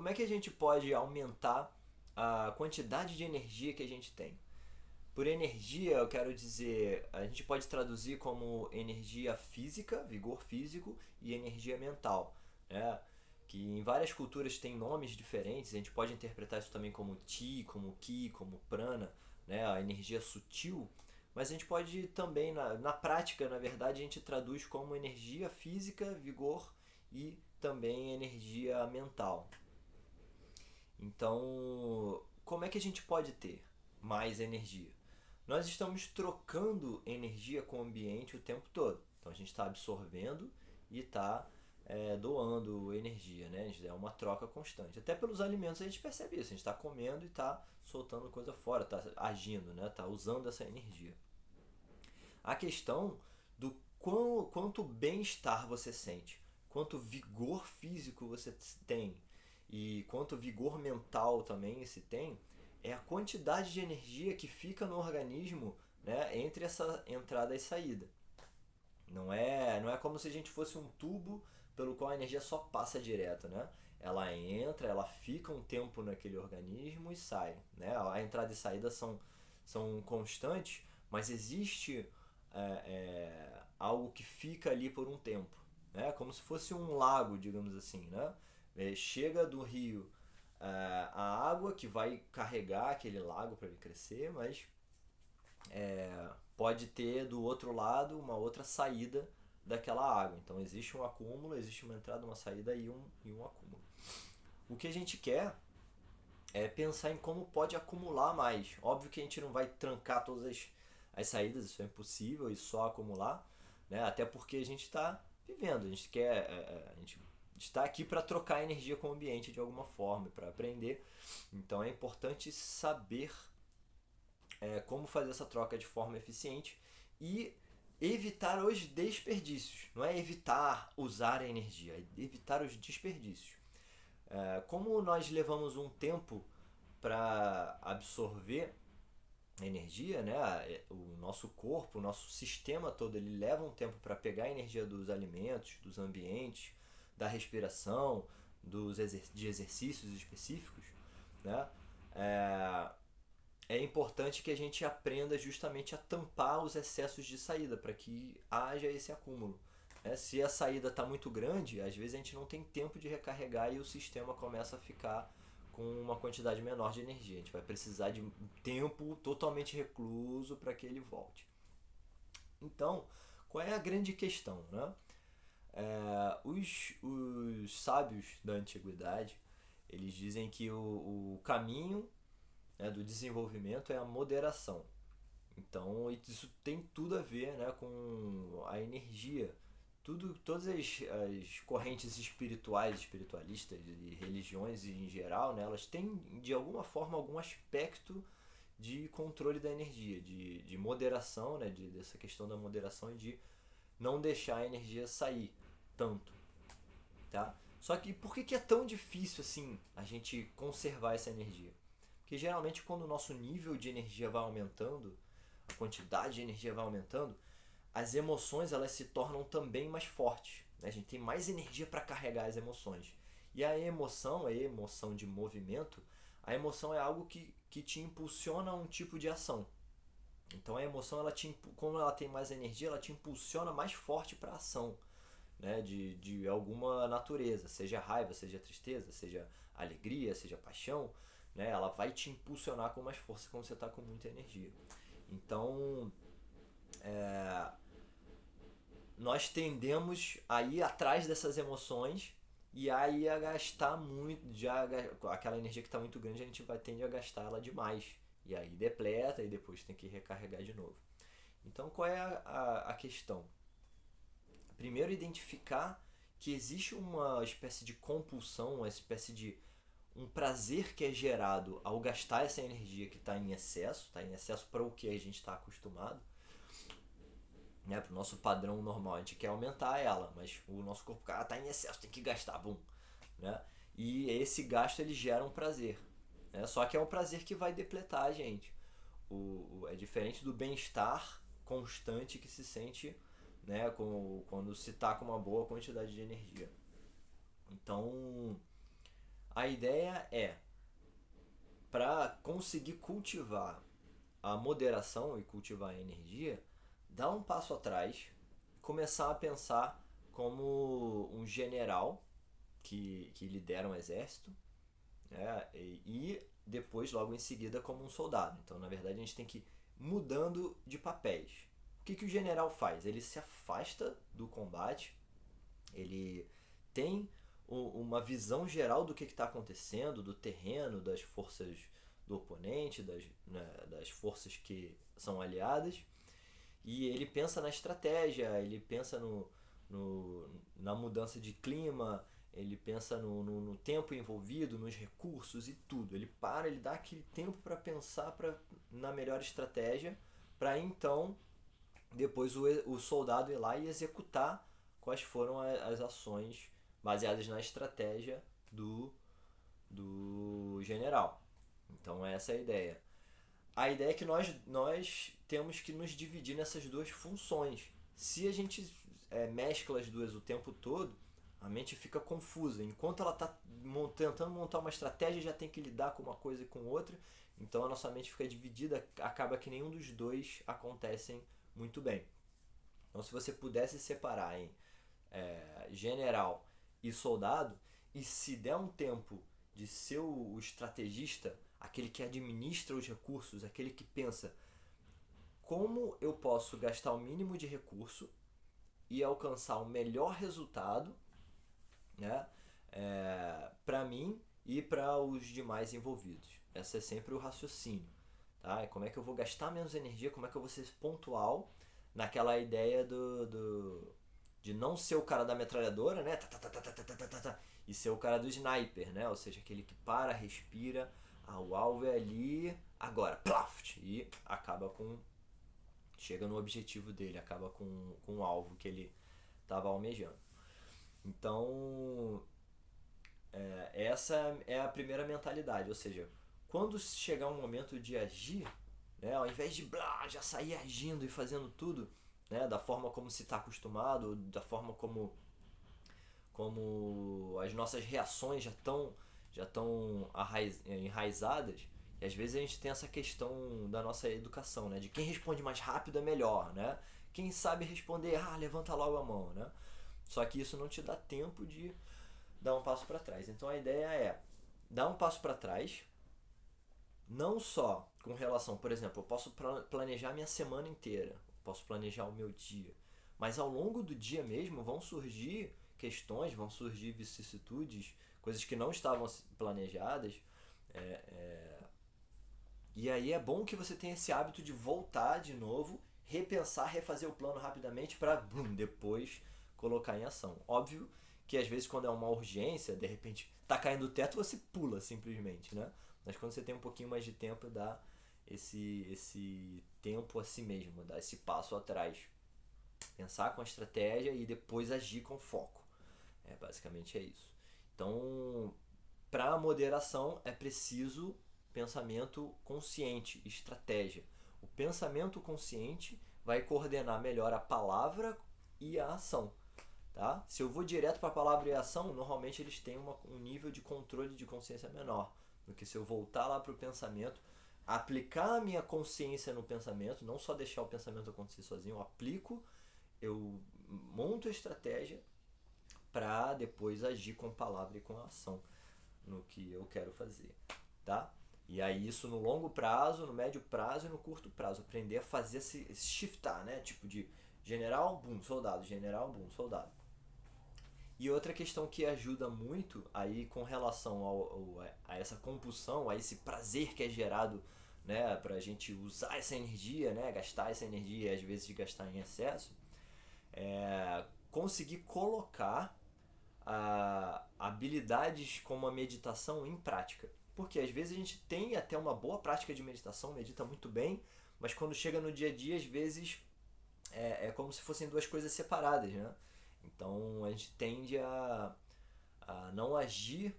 como é que a gente pode aumentar a quantidade de energia que a gente tem? Por energia, eu quero dizer, a gente pode traduzir como energia física, vigor físico, e energia mental, né? Que em várias culturas tem nomes diferentes, a gente pode interpretar isso também como Ti, como Ki, como Prana, né? A energia sutil, mas a gente pode também, na prática, na verdade, a gente traduz como energia física, vigor e também energia mental. Então, como é que a gente pode ter mais energia? Nós estamos trocando energia com o ambiente o tempo todo. Então a gente está absorvendo e está doando energia, né? É uma troca constante. Até pelos alimentos a gente percebe isso. A gente está comendo e está soltando coisa fora, está agindo, né? Está usando essa energia. A questão do quanto bem-estar você sente, quanto vigor físico você tem e quanto vigor mental também se tem, é a quantidade de energia que fica no organismo, né, entre essa entrada e saída. Não é como se a gente fosse um tubo pelo qual a energia só passa direto, né? Ela entra, ela fica um tempo naquele organismo e sai, né? A entrada e saída são constantes, mas existe algo que fica ali por um tempo, né? Como se fosse um lago, digamos assim, né? Chega do rio a água que vai carregar aquele lago para ele crescer, mas pode ter do outro lado uma outra saída daquela água. Então existe um acúmulo, existe uma entrada, uma saída e um acúmulo. O que a gente quer é pensar em como pode acumular mais. Óbvio que a gente não vai trancar todas as saídas, isso é impossível, e só acumular, né? Até porque a gente está vivendo, a gente quer, a gente está aqui para trocar energia com o ambiente de alguma forma, para aprender. Então é importante saber como fazer essa troca de forma eficiente e evitar os desperdícios. Não é evitar usar a energia, é evitar os desperdícios. Como nós levamos um tempo para absorver energia, né? O nosso corpo, o nosso sistema todo, ele leva um tempo para pegar a energia dos alimentos, dos ambientes, da respiração, de exercícios específicos, né? É, é importante que a gente aprenda justamente a tampar os excessos de saída para que haja esse acúmulo. Se a saída está muito grande, às vezes a gente não tem tempo de recarregar e o sistema começa a ficar com uma quantidade menor de energia. A gente vai precisar de um tempo totalmente recluso para que ele volte. Então, qual é a grande questão? Né? Os sábios da antiguidade eles dizem que o caminho, né, do desenvolvimento é a moderação. Então isso tem tudo a ver, né, com a energia. Todas as correntes espirituais, espiritualistas e religiões em geral, né, elas têm de alguma forma algum aspecto de controle da energia, de moderação, né, dessa questão da moderação e de não deixar a energia sair tanto, tá? Só que por que é tão difícil assim a gente conservar essa energia? Porque geralmente quando o nosso nível de energia vai aumentando, a quantidade de energia vai aumentando, as emoções elas se tornam também mais fortes, né? A gente tem mais energia para carregar as emoções. E a emoção de movimento, a emoção é algo que te impulsiona a um tipo de ação. Então a emoção, como ela tem mais energia, ela te impulsiona mais forte para a ação, né, de alguma natureza, seja raiva, seja tristeza, seja alegria, seja paixão, né, ela vai te impulsionar com mais força quando você está com muita energia. Então, nós tendemos a ir atrás dessas emoções e aí a gastar muito, aquela energia que está muito grande, a gente vai tender a gastar ela demais. E aí depleta e depois tem que recarregar de novo. Então, qual é a questão? Primeiro, identificar que existe uma espécie de compulsão, uma espécie de um prazer que é gerado ao gastar essa energia que está em excesso para o que a gente está acostumado, né, para o nosso padrão normal. A gente quer aumentar ela, mas o nosso corpo está em excesso, tem que gastar, bum, né? E esse gasto ele gera um prazer, né? Só que é um prazer que vai depletar a gente. É diferente do bem-estar constante que se sente, né, quando se está com uma boa quantidade de energia. Então, A ideia é, para conseguir cultivar a moderação e cultivar a energia, dar um passo atrás, começar a pensar como um general que lidera um exército, né? E depois, logo em seguida, como um soldado. Então, na verdade, a gente tem que ir mudando de papéis. O que o general faz? Ele se afasta do combate, ele tem uma visão geral do que está acontecendo, do terreno, das forças do oponente, das forças que são aliadas, e ele pensa na estratégia, ele pensa na mudança de clima, ele pensa no tempo envolvido, nos recursos e tudo. Ele para, ele dá aquele tempo para pensar na melhor estratégia, para então depois o soldado ir lá e executar quais foram as ações baseadas na estratégia do general. Então essa é a ideia. A ideia é que nós temos que nos dividir nessas duas funções. Se a gente mescla as duas o tempo todo, a mente fica confusa. Enquanto ela está tentando montar uma estratégia, já tem que lidar com uma coisa e com outra. Então a nossa mente fica dividida, acaba que nenhum dos dois acontecem muito bem. Então, se você pudesse separar em general e soldado, e se der um tempo de ser o estrategista, aquele que administra os recursos, aquele que pensa como eu posso gastar o mínimo de recurso e alcançar o melhor resultado, né, para mim e para os demais envolvidos. Esse é sempre o raciocínio. Tá? Como é que eu vou gastar menos energia, como é que eu vou ser pontual naquela ideia de não ser o cara da metralhadora, né? E ser o cara do sniper, né? Ou seja, aquele que para, respira, o alvo é ali, agora, plaft, e acaba com. Chega no objetivo dele, acaba com o alvo que ele estava almejando. Então, essa é a primeira mentalidade, ou seja, quando chegar um momento de agir, né, ao invés de já sair agindo e fazendo tudo, né, da forma como se está acostumado, da forma como as nossas reações já estão enraizadas, e às vezes a gente tem essa questão da nossa educação, né, de quem responde mais rápido é melhor, né? Quem sabe responder, levanta logo a mão, né? Só que isso não te dá tempo de dar um passo para trás. Então a ideia é dar um passo para trás, não só com relação, por exemplo, eu posso planejar minha semana inteira, posso planejar o meu dia, mas ao longo do dia mesmo vão surgir questões, vão surgir vicissitudes, coisas que não estavam planejadas. É, é, e aí é bom que você tenha esse hábito de voltar de novo, repensar, refazer o plano rapidamente para depois colocar em ação. Óbvio que às vezes quando é uma urgência, de repente tá caindo o teto, você pula simplesmente, né? Mas quando você tem um pouquinho mais de tempo, dá esse tempo a si mesmo, dá esse passo atrás. Pensar com a estratégia e depois agir com foco. Basicamente é isso. Então, para a moderação é preciso pensamento consciente, estratégia. O pensamento consciente vai coordenar melhor a palavra e a ação. Tá? Se eu vou direto para a palavra e a ação, normalmente eles têm um nível de controle de consciência menor do que se eu voltar lá para o pensamento, aplicar a minha consciência no pensamento, não só deixar o pensamento acontecer sozinho, eu aplico, eu monto a estratégia para depois agir com a palavra e com a ação no que eu quero fazer, tá? E aí isso no longo prazo, no médio prazo e no curto prazo, aprender a fazer esse shiftar, né? Tipo de general, boom, soldado, general, boom, soldado. E outra questão que ajuda muito aí com relação a essa compulsão, a esse prazer que é gerado, né, pra gente usar essa energia, né, gastar essa energia e às vezes gastar em excesso, conseguir colocar habilidades como a meditação em prática. Porque às vezes a gente tem até uma boa prática de meditação, medita muito bem, mas quando chega no dia a dia, às vezes é como se fossem duas coisas separadas, né? Então a gente tende a não agir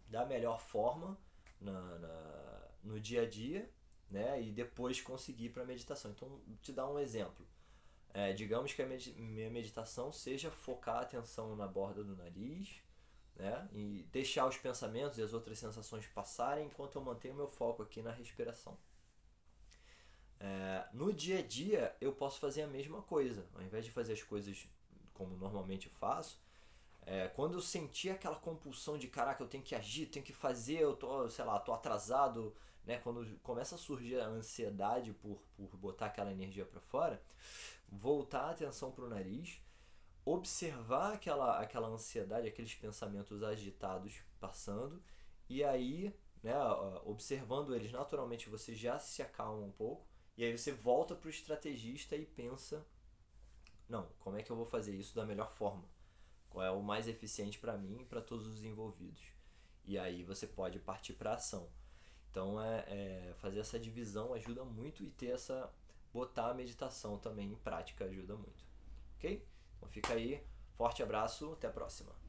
da melhor forma no dia a dia, né? E depois conseguir para a meditação. Então, vou te dar um exemplo. Digamos que a minha meditação seja focar a atenção na borda do nariz, né? E deixar os pensamentos e as outras sensações passarem enquanto eu mantenho meu foco aqui na respiração. No dia a dia, eu posso fazer a mesma coisa. Ao invés de fazer as coisas como normalmente eu faço, quando eu sentir aquela compulsão de caraca, eu tenho que agir, tenho que fazer, eu tô, sei lá, tô atrasado, né? Quando começa a surgir a ansiedade por botar aquela energia para fora, voltar a atenção para o nariz, observar aquela ansiedade, aqueles pensamentos agitados passando, e aí, né, observando eles naturalmente, você já se acalma um pouco, e aí você volta para o estrategista e pensa, não, como é que eu vou fazer isso da melhor forma? Qual é o mais eficiente para mim e para todos os envolvidos? E aí você pode partir para ação. Então fazer essa divisão ajuda muito e ter essa botar a meditação também em prática ajuda muito. Ok? Então fica aí, forte abraço, até a próxima.